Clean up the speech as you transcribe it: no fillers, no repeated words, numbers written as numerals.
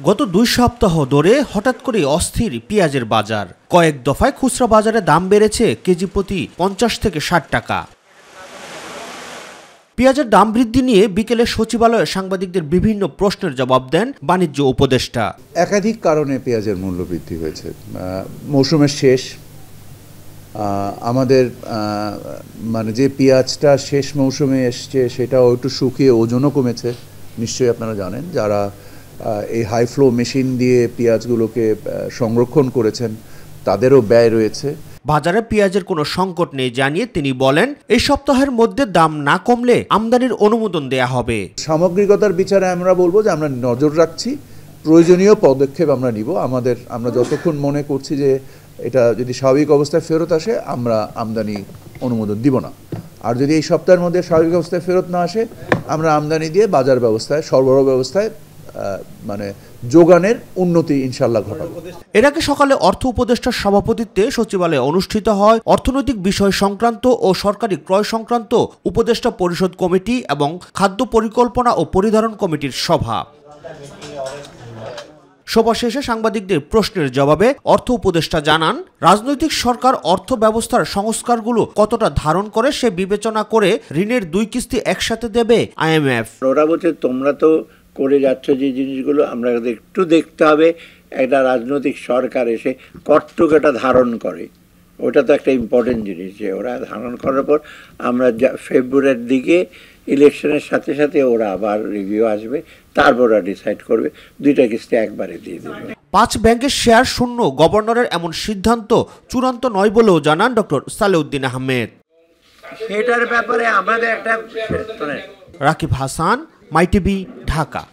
গত 2 সপ্তাহ ধরে হঠাৎ করে অস্থির পেঁয়াজের বাজার। কয়েক দফায় খুচরা বাজারে দাম বেড়েছে কেজি প্রতি 50 থেকে 60 টাকা। পেঁয়াজের দাম বৃদ্ধি নিয়ে বিকেলে সচিবালয়ে সাংবাদিকদের বিভিন্ন প্রশ্নের জবাব দেন বাণিজ্য উপদেষ্টা। একাধিক কারণে পেঁয়াজের মূল্য বৃদ্ধি হয়েছে। মৌসুমের শেষ, আমাদের মানে যে পেঁয়াজটা শেষ মৌসুমে এসছে সেটাও একটু শুকিয়ে ওজনও কমেছে। নিশ্চয়ই আপনারা জানেন, যারা এই হাই ফ্লো মেশিন দিয়ে পেঁয়াজগুলোকে সংরক্ষণ করেছেন তাদেরও ব্যয় রয়েছে। বাজারে পেঁয়াজের কোনো সংকট নেই জানিয়ে তিনি বলেন, এই সপ্তাহের মধ্যে দাম না কমলে আমদানির অনুমোদন দেয়া হবে। সামগ্রিকতার বিচারে আমরা বলবো যে আমরা নজর রাখছি, প্রয়োজনীয় পদক্ষেপ আমরা নিব। আমরা যতক্ষণ মনে করছি যে এটা যদি স্বাভাবিক অবস্থায় ফেরত আসে আমরা আমদানি অনুমোদন দিব না। আর যদি এই সপ্তাহের মধ্যে স্বাভাবিক অবস্থায় ফেরত না আসে আমরা আমদানি দিয়ে বাজার ব্যবস্থায়, সরবরাহ ব্যবস্থায় মানে যোগানের উন্নতি ইনশাল্লাহ ঘটাবো। এর আগে সকালে অর্থ উপদেষ্টার সভাপতিত্বে সচিবালয়ে অনুষ্ঠিত হয় অর্থনৈতিক বিষয় সংক্রান্ত ও সরকারি ক্রয় সংক্রান্ত উপদেষ্টা পরিষদ কমিটি এবং খাদ্য পরিকল্পনা ও পরিধারণ কমিটির সভা। সভা শেষে সাংবাদিকদের প্রশ্নের জবাবে অর্থ উপদেষ্টা জানান, রাজনৈতিক সরকার অর্থ ব্যবস্থার সংস্কারগুলো কতটা ধারণ করে সে বিবেচনা করে ঋণের 2 কিস্তি একসাথে দেবে IMF। ওরা বলছে তোমরা তো করে যাচ্ছ যে জিনিসগুলো, আমরা একটু দেখতে হবে একটা রাজনৈতিক সরকার এসে কর্তৃকটা ধারণ করে। ওটা তো একটা ইম্পর্টেন্ট জিনিস, যে ওরা ধারণ করার পর আমরা ফেব্রুয়ারির দিকে ইলেকশনের সাথে সাথে ওরা আবার রিভিউ আসবে, তারপর ওরা ডিসাইড করবে 2টা কিস্তি একবারে দিয়ে দেবে। 5 ব্যাংকের শেয়ার শূন্য গভর্নরের এমন সিদ্ধান্ত চূড়ান্ত নয় বলেও জানান ডক্টর সালেউদ্দিন আহমেদ। সেটার ব্যাপারে আমাদের একটা রাকিব হাসান, মাই টিভি, ঢাকা।